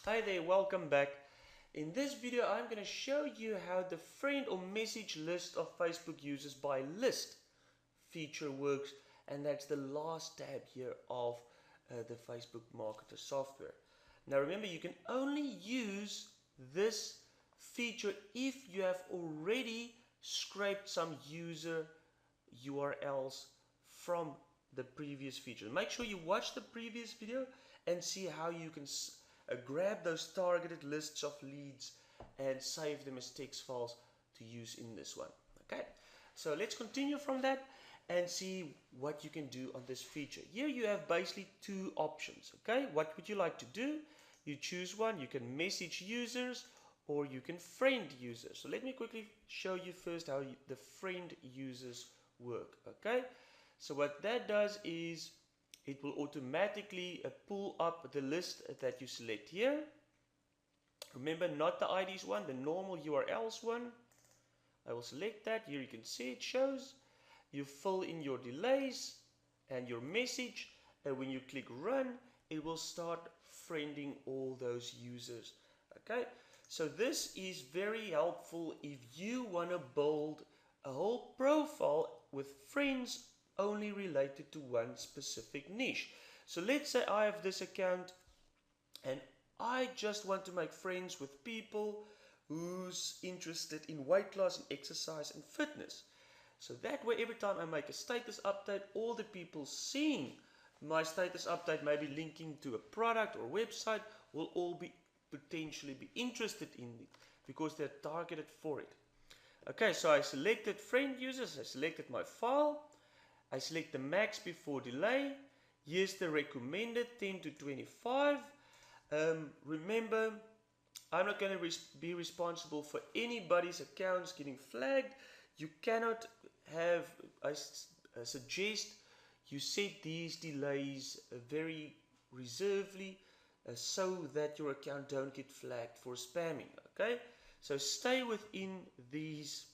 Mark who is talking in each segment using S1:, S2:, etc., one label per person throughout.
S1: Hi there, welcome back. In this video I'm going to show you how the friend or message list of Facebook users by list feature works, and that's the last tab here of the Facebook Marketer software. Now remember, you can only use this feature if you have already scraped some user URLs from the previous feature. Make sure you watch the previous video and see how you can grab those targeted lists of leads and save them as text files to use in this one. Okay, so let's continue from that and see what you can do on this feature. Here you have basically two options. Okay, what would you like to do? You choose one. You can message users or you can friend users. So let me quickly show you first how the friend users work. Okay, so what that does is it will automatically pull up the list that you select here. Remember, not the IDs one, the normal URLs one. I will select that. Here you can see it shows. You fill in your delays and your message, and when you click run, it will start friending all those users. Okay, so this is very helpful if you want to build a whole profile with friends only related to one specific niche. So let's say I have this account and I just want to make friends with people who's interested in weight loss and exercise and fitness. So that way, every time I make a status update, all the people seeing my status update, maybe linking to a product or website, will all be potentially be interested in it because they're targeted for it. Okay, so I selected friend users, I selected my file, I select the max before delay. Here's the recommended 10 to 25. Remember, I'm not going to be responsible for anybody's accounts getting flagged. You cannot have, I suggest you set these delays very reservedly so that your account don't get flagged for spamming. Okay, so stay within these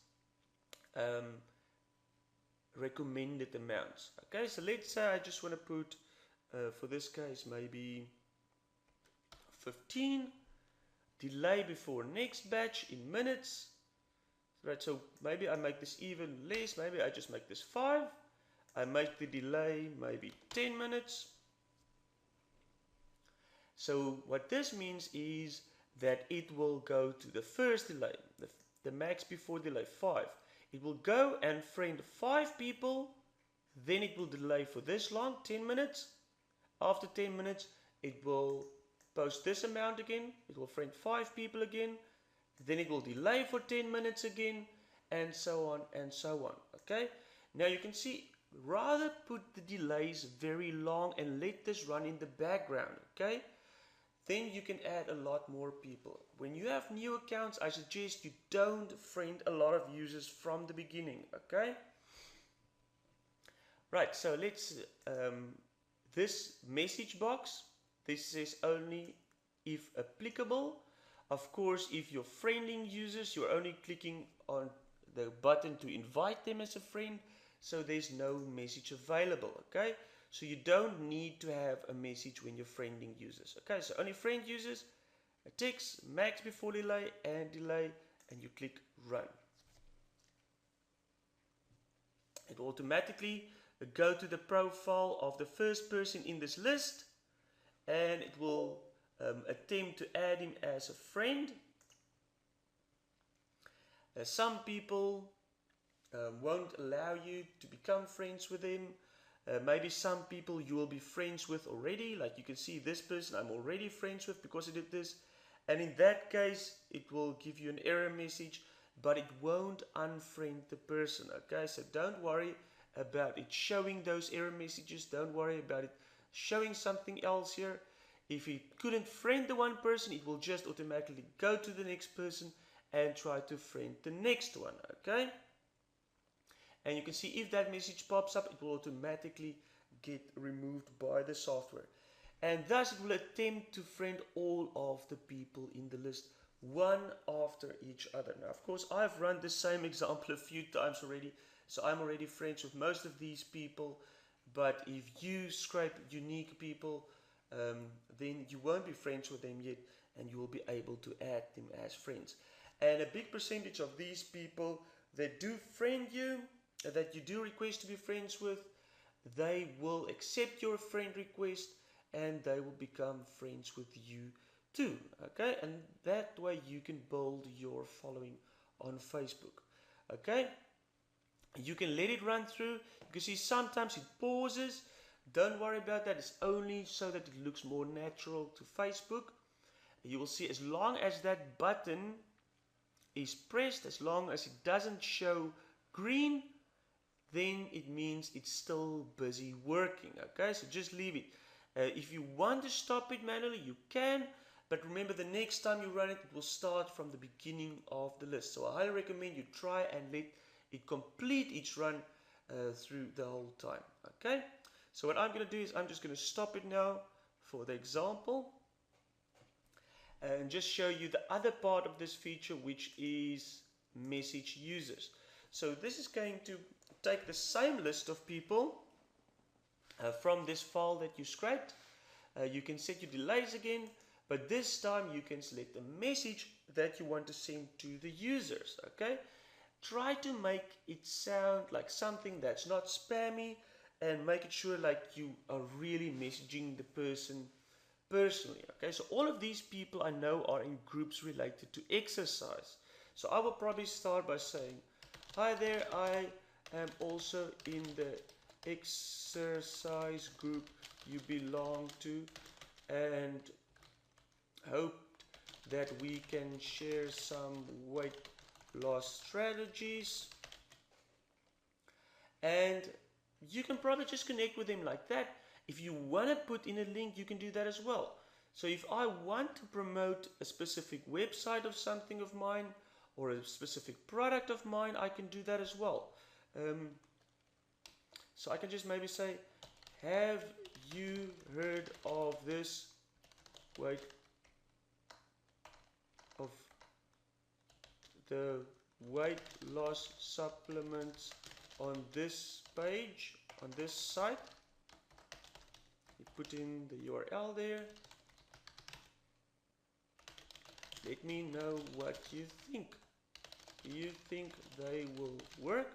S1: recommended amounts. Okay, so let's say I just want to put for this case maybe 15. Delay before next batch in minutes. Right, so maybe I make this even less. Maybe I just make this 5. I make the delay maybe 10 minutes. So what this means is that it will go to the first delay, the max before delay 5. It will go and friend 5 people, then it will delay for this long, 10 minutes. After 10 minutes, it will post this amount again, it will friend 5 people again, then it will delay for 10 minutes again, and so on and so on. Okay, now you can see, rather put the delays very long and let this run in the background. Okay, then you can add a lot more people. When you have new accounts, I suggest you don't friend a lot of users from the beginning. Okay, right, so let's this message box, this says only if applicable. Of course, if you're friending users, you're only clicking on the button to invite them as a friend, so there's no message available. Okay, so you don't need to have a message when you're friending users. Okay, so only friend users, a text, max before delay, and you click run. It will automatically go to the profile of the first person in this list, and it will attempt to add him as a friend. Some people won't allow you to become friends with him. Maybe some people you will be friends with already, like you can see this person I'm already friends with because I did this, and in that case it will give you an error message, but it won't unfriend the person. Okay, so don't worry about it showing those error messages, don't worry about it showing something else here. If it couldn't friend the one person, it will just automatically go to the next person and try to friend the next one. Okay, and you can see if that message pops up, it will automatically get removed by the software, and thus it will attempt to friend all of the people in the list one after each other. Now of course I've run the same example a few times already, so I'm already friends with most of these people, but if you scrape unique people, then you won't be friends with them yet, and you will be able to add them as friends. And a big percentage of these people that do friend you, that you do request to be friends with, they will accept your friend request and they will become friends with you too. Okay, and that way you can build your following on Facebook. Okay, you can let it run through. You can see sometimes it pauses. Don't worry about that. It's only so that it looks more natural to Facebook. You will see as long as that button is pressed, as long as it doesn't show green, then it means it's still busy working. Okay, so just leave it. If you want to stop it manually, you can, but remember the next time you run it, it will start from the beginning of the list. So I highly recommend you try and let it complete each run through the whole time. Okay, so what I'm going to do is I'm just going to stop it now for the example and just show you the other part of this feature, which is message users. So this is going to take the same list of people from this file that you scraped. You can set your delays again, but this time you can select the message that you want to send to the users. Okay, try to make it sound like something that's not spammy, and make it sure like you are really messaging the person personally. Okay, so all of these people I know are in groups related to exercise. So I will probably start by saying, hi there, I am also in the exercise group you belong to, and hope that we can share some weight loss strategies. And you can probably just connect with them like that. If you want to put in a link, you can do that as well. So if I want to promote a specific website of something of mine, or a specific product of mine, I can do that as well. So I can just maybe say, have you heard of this weight of the weight loss supplements on this page, on this site? You put in the URL there. Let me know what you think. Do you think they will work?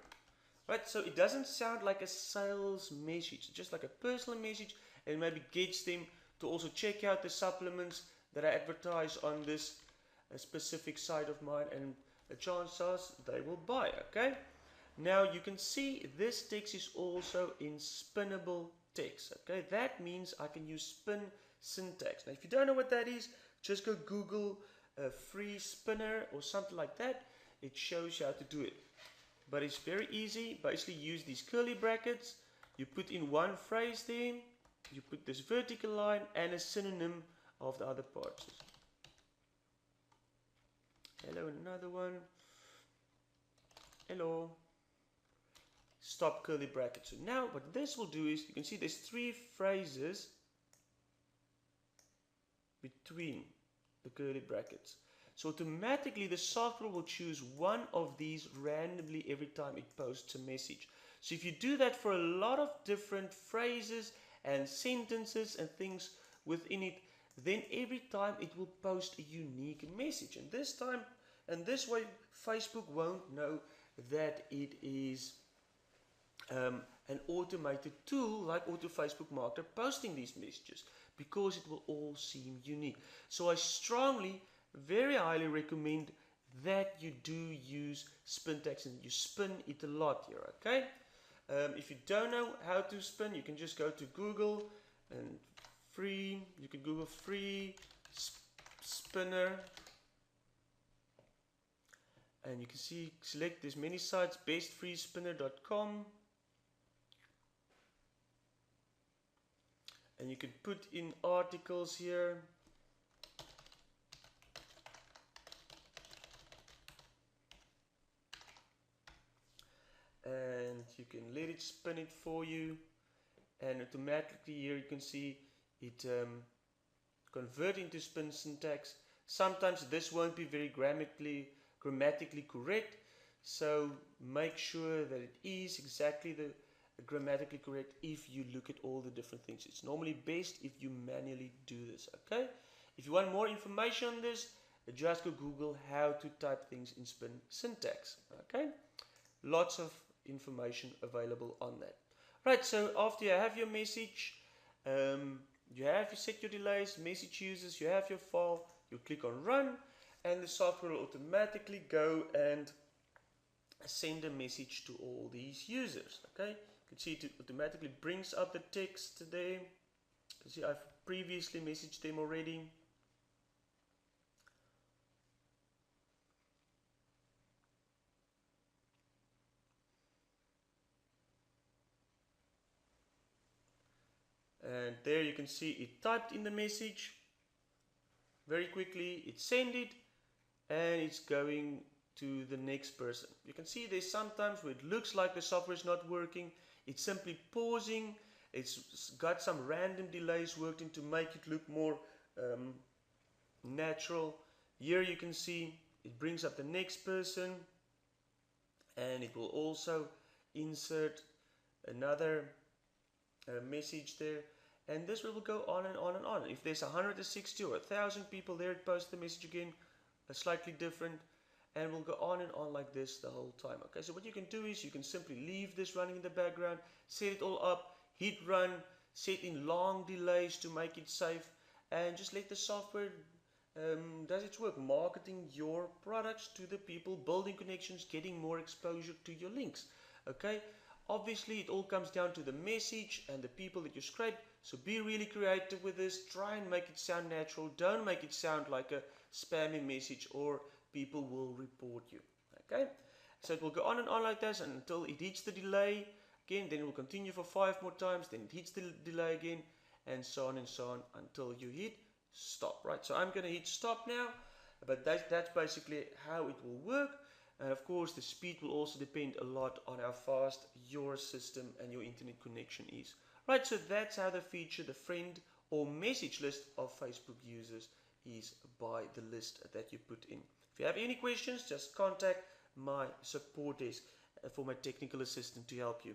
S1: Right, so it doesn't sound like a sales message, it's just like a personal message, and maybe gets them to also check out the supplements that I advertise on this specific site of mine, and the chances they will buy. Okay, now you can see this text is also in spinnable text. Okay, that means I can use spin syntax. Now if you don't know what that is, just go Google a free spinner or something like that. It shows you how to do it, but it's very easy. Basically use these curly brackets, you put in one phrase there, you put this vertical line and a synonym of the other parts. Hello, and another one. Hello. Stop curly brackets. So now what this will do is, you can see there's three phrases between the curly brackets. So automatically the software will choose one of these randomly every time it posts a message. So if you do that for a lot of different phrases and sentences and things within it, then every time it will post a unique message. And this time, and this way, Facebook won't know that it is an automated tool like Auto Facebook Marketer posting these messages, because it will all seem unique. So I strongly, very highly recommend that you do use Spintax and you spin it a lot here. Okay, if you don't know how to spin, you can just go to Google and free, you can Google free spinner, and you can see, select, there's many sites, bestfreespinner.com, and you can put in articles here. And you can let it spin it for you, and automatically here you can see it convert into spin syntax. Sometimes this won't be very grammatically correct, so make sure that it is exactly grammatically correct if you look at all the different things. It's normally best if you manually do this, okay? If you want more information on this, just go Google how to type things in Spin syntax, okay? Lots of information available on that. Right, so after you have your message, you set your delays, message users, you have your file, you click on run, and the software will automatically go and send a message to all these users, okay? You can see it automatically brings up the text there. You can see I've previously messaged them already. And there you can see it typed in the message very quickly, it sent it, and it's going to the next person. You can see there's sometimes where it looks like the software is not working, it's simply pausing, it's got some random delays worked in to make it look more natural. Here you can see it brings up the next person, and it will also insert another message there, and this will go on and on and on. If there's 160 or 1,000 people there, it posts the message again, slightly different, and we'll go on and on like this the whole time. Okay, so what you can do is you can simply leave this running in the background, set it all up, hit run, set in long delays to make it safe, and just let the software does its work, marketing your products to the people, building connections, getting more exposure to your links. Okay, obviously it all comes down to the message and the people that you scrape, so be really creative with this. Try and make it sound natural, don't make it sound like a spammy message or people will report you. Okay, so it will go on and on like this until it hits the delay again, then it will continue for 5 more times, then it hits the delay again, and so on until you hit stop. Right, so I'm going to hit stop now, but that's basically how it will work. And of course the speed will also depend a lot on how fast your system and your internet connection is. Right, so that's how the feature, the friend or message list of Facebook users is by the list that you put in. If you have any questions, just contact my support desk for my technical assistant to help you.